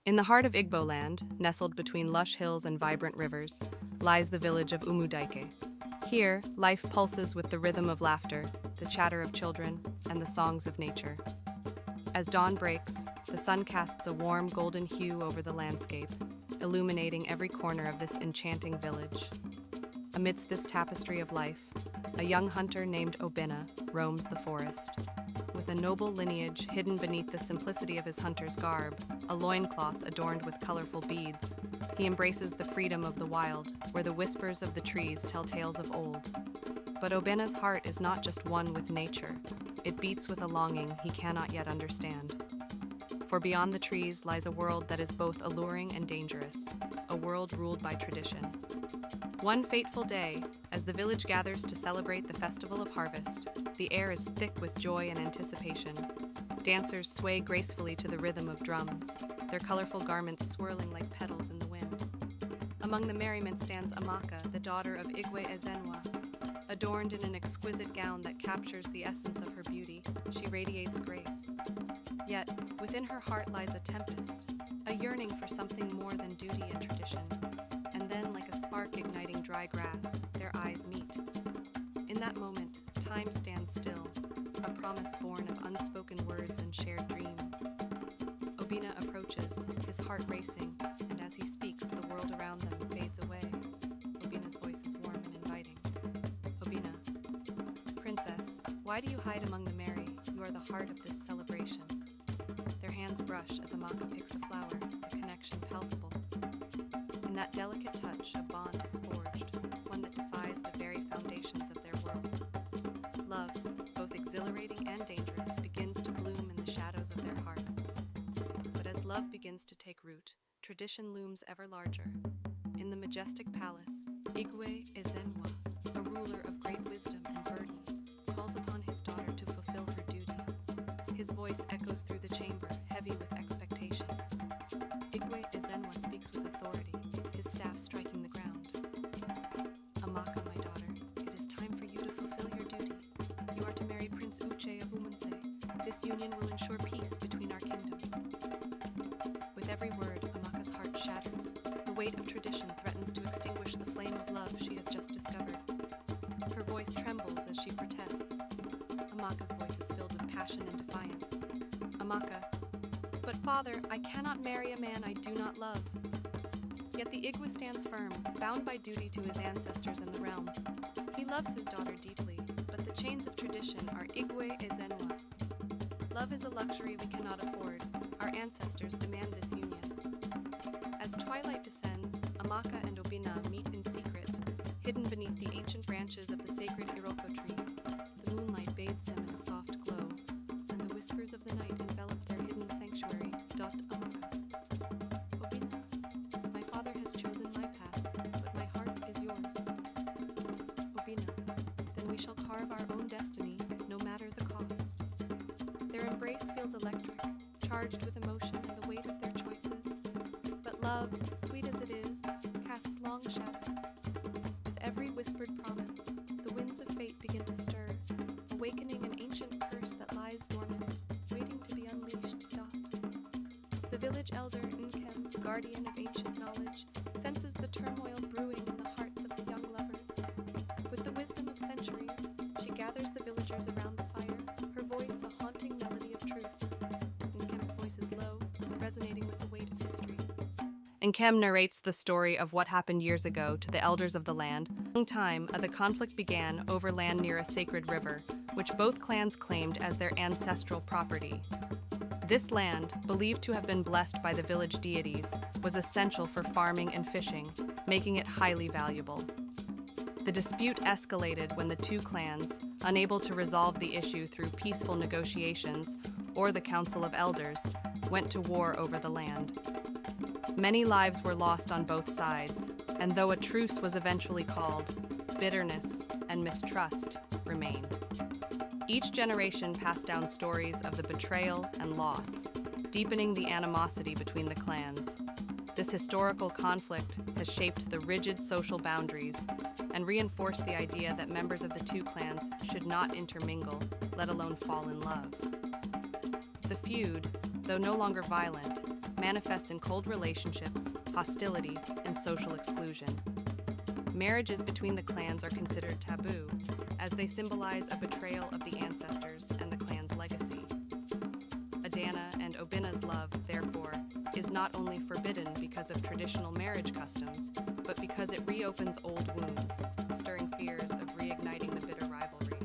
In the heart of Igbo land, nestled between lush hills and vibrant rivers, lies the village of Umudaike. Here, life pulses with the rhythm of laughter, the chatter of children, and the songs of nature. As dawn breaks, the sun casts a warm golden hue over the landscape, illuminating every corner of this enchanting village. Amidst this tapestry of life, a young hunter named Obinna roams the forest. With a noble lineage hidden beneath the simplicity of his hunter's garb, a loincloth adorned with colorful beads, he embraces the freedom of the wild, where the whispers of the trees tell tales of old. But Obinna's heart is not just one with nature. It beats with a longing he cannot yet understand. For beyond the trees lies a world that is both alluring and dangerous, a world ruled by tradition. One fateful day, as the village gathers to celebrate the Festival of Harvest, the air is thick with joy and anticipation. Dancers sway gracefully to the rhythm of drums, their colorful garments swirling like petals in the wind. Among the merriment stands Amaka, the daughter of Igwe Ezenwa. Adorned in an exquisite gown that captures the essence of her beauty, she radiates grace. Yet, within her heart lies a tempest, a yearning for something more than duty and tradition. And then, like a spark igniting dry grass, their eyes meet. In that moment, time stands still, a promise born of unspoken words and shared dreams. Obinna approaches, his heart racing, and as he speaks, the world around them fades away. Obinna's voice is warm and inviting. Obinna, Princess, why do you hide among the merry? You are the heart of this celebration. Their hands brush as Amaka picks a flower, the connection palpable. In that delicate touch, a bond is forged, one that defies the very foundations of their world. Love, both exhilarating and dangerous, begins to bloom in the shadows of their hearts. But as love begins to take root, tradition looms ever larger. In the majestic palace, Igwe Ezenwa, a ruler of great wisdom and burden, calls upon his daughter to fulfill her duty. His voice echoes through the chamber, heavy with expectation. Igwe Ezenwa speaks with authority, his staff striking the ground. Amaka, my daughter, it is time for you to fulfill your duty. You are to marry Prince Uche of Umunse. This union will ensure peace between our kingdoms. With every word, Amaka's heart shatters. The weight of tradition threatens to extinguish the flame of love she has just discovered. Her voice trembles as she protests. Amaka's voice is filled with passion and defiance. Amaka, but father, I cannot marry a man I do not love. Yet the Igwe stands firm, bound by duty to his ancestors in the realm. He loves his daughter deeply, but the chains of tradition are Igwe Ezenwa. Love is a luxury we cannot afford. Our ancestors demand this union. As twilight descends, Amaka and Obinna meet in secret, hidden beneath the ancient branches of the sacred Iroko tree. The moonlight bathes them in a soft glow, and the whispers of the night envelop their hidden sanctuary. Amaka. Obinna, my father has chosen my path, but my heart is yours. Obinna, then we shall carve our own destiny, no matter the cost. Their embrace feels electric, charged with emotion and the weight of their choices. But love, sweet as it is, casts long shadows. With every whispered promise, the winds of fate begin to stir, awakening an ancient curse that lies dormant, waiting to be unleashed. The village elder, Nkem, guardian of ancient knowledge, senses the turmoil brewing in the hearts of the young lovers. With the wisdom of centuries, she gathers the villagers around the fire, her voice a haunting melody of truth. Nkem's voice is low, resonating with the weight of history. Nkem narrates the story of what happened years ago to the elders of the land. A long time, the conflict began over land near a sacred river, which both clans claimed as their ancestral property. This land, believed to have been blessed by the village deities, was essential for farming and fishing, making it highly valuable. The dispute escalated when the two clans, unable to resolve the issue through peaceful negotiations or the Council of Elders, went to war over the land. Many lives were lost on both sides, and though a truce was eventually called, bitterness and mistrust remained. Each generation passed down stories of the betrayal and loss, deepening the animosity between the clans. This historical conflict has shaped the rigid social boundaries and reinforced the idea that members of the two clans should not intermingle, let alone fall in love. The feud, though no longer violent, manifests in cold relationships, hostility, and social exclusion. Marriages between the clans are considered taboo, as they symbolize a betrayal of the ancestors and the clan's legacy. Adanna and Obinna's love, therefore, is not only forbidden because of traditional marriage customs, but because it reopens old wounds, stirring fears of reigniting the bitter rivalry.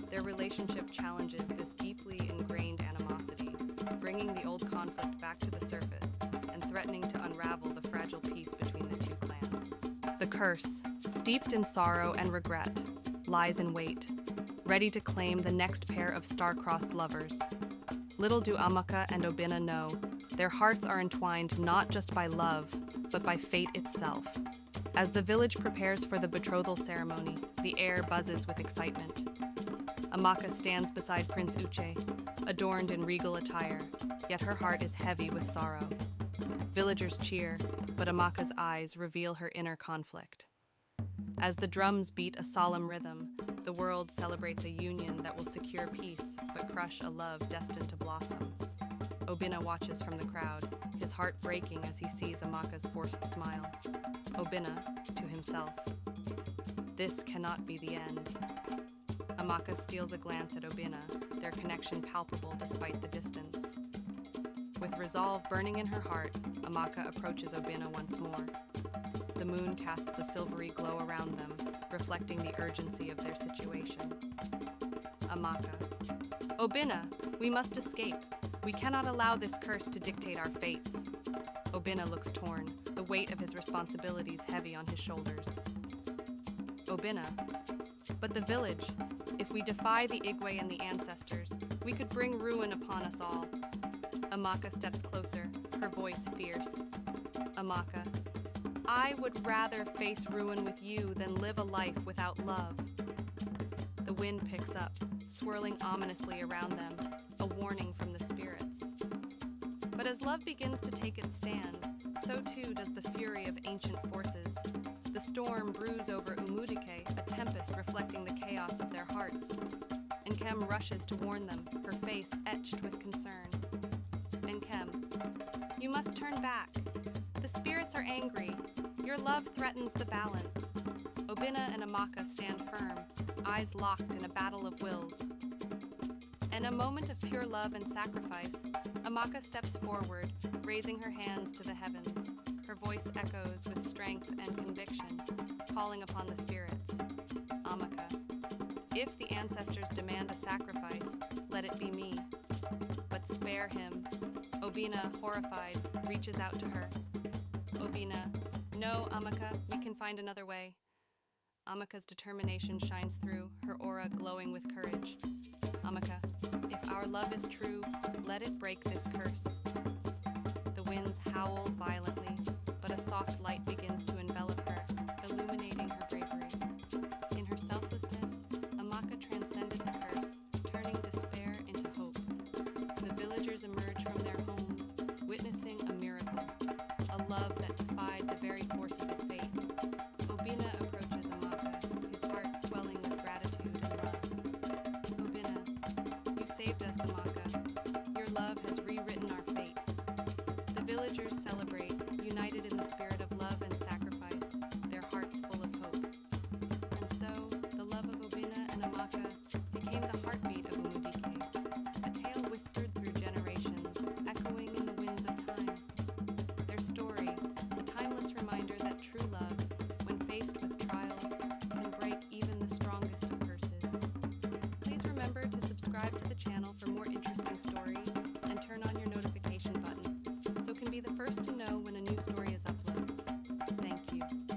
Their relationship challenges this deeply ingrained animosity, bringing the old conflict back to the surface and threatening to unravel the fragile peace between the two clans. The curse, steeped in sorrow and regret, lies in wait, ready to claim the next pair of star-crossed lovers. Little do Amaka and Obinna know, their hearts are entwined not just by love, but by fate itself. As the village prepares for the betrothal ceremony, the air buzzes with excitement. Amaka stands beside Prince Uche, adorned in regal attire, yet her heart is heavy with sorrow. Villagers cheer, but Amaka's eyes reveal her inner conflict. As the drums beat a solemn rhythm, the world celebrates a union that will secure peace, but crush a love destined to blossom. Obinna watches from the crowd, his heart breaking as he sees Amaka's forced smile. Obinna, to himself, "This cannot be the end." Amaka steals a glance at Obinna, their connection palpable despite the distance. With resolve burning in her heart, Amaka approaches Obinna once more. The moon casts a silvery glow around them, reflecting the urgency of their situation. Amaka: "Obinna, we must escape. We cannot allow this curse to dictate our fates." Obinna looks torn, the weight of his responsibilities heavy on his shoulders. Obinna: "But the village. If we defy the Igwe and the ancestors, we could bring ruin upon us all." Amaka steps closer, her voice fierce. Amaka: "I would rather face ruin with you than live a life without love." The wind picks up, swirling ominously around them, a warning from the spirits. But as love begins to take its stand, so too does the fury of ancient forces. The storm brews over ummary, a tempest reflecting the chaos of their hearts. Nkem rushes to warn them, her face etched with concern. Nkem: "You must turn back. The spirits are angry. Your love threatens the balance." Obinna and Amaka stand firm, eyes locked in a battle of wills. In a moment of pure love and sacrifice, Amaka steps forward, raising her hands to the heavens. Her voice echoes with strength and conviction, calling upon the spirits. Amaka: "If the ancestors demand a sacrifice, let it be me. But spare him." Obinna, horrified, reaches out to her. Obinna: "No, Amaka, we can find another way." Amaka's determination shines through, her aura glowing with courage. Amaka: "If our love is true, let it break this curse." The winds howl violently, but a soft light begins to envelop her, illuminating her bravery. In her selflessness, Amaka transcended the curse, turning despair into hope. The villagers emerge from their homes, witnessing a miracle, a love that defied the very forces of fate. Obinna approaches Amaka, his heart swelling with gratitude and love. Obinna: "You saved us, Amaka. Your love has rewritten our fate." The villagers celebrate, united in the spirit of love and sacrifice, their hearts full of hope. And so, the love of Obinna and Amaka became the heartbeat of ummary, a tale whispered through generations, echoing in the winds of time. Their story, a timeless reminder that true love, when faced with trials, can break even the strongest of curses. Please remember to subscribe to the channel for more interesting stories and turn on your notification button so you can be the first to know when a new story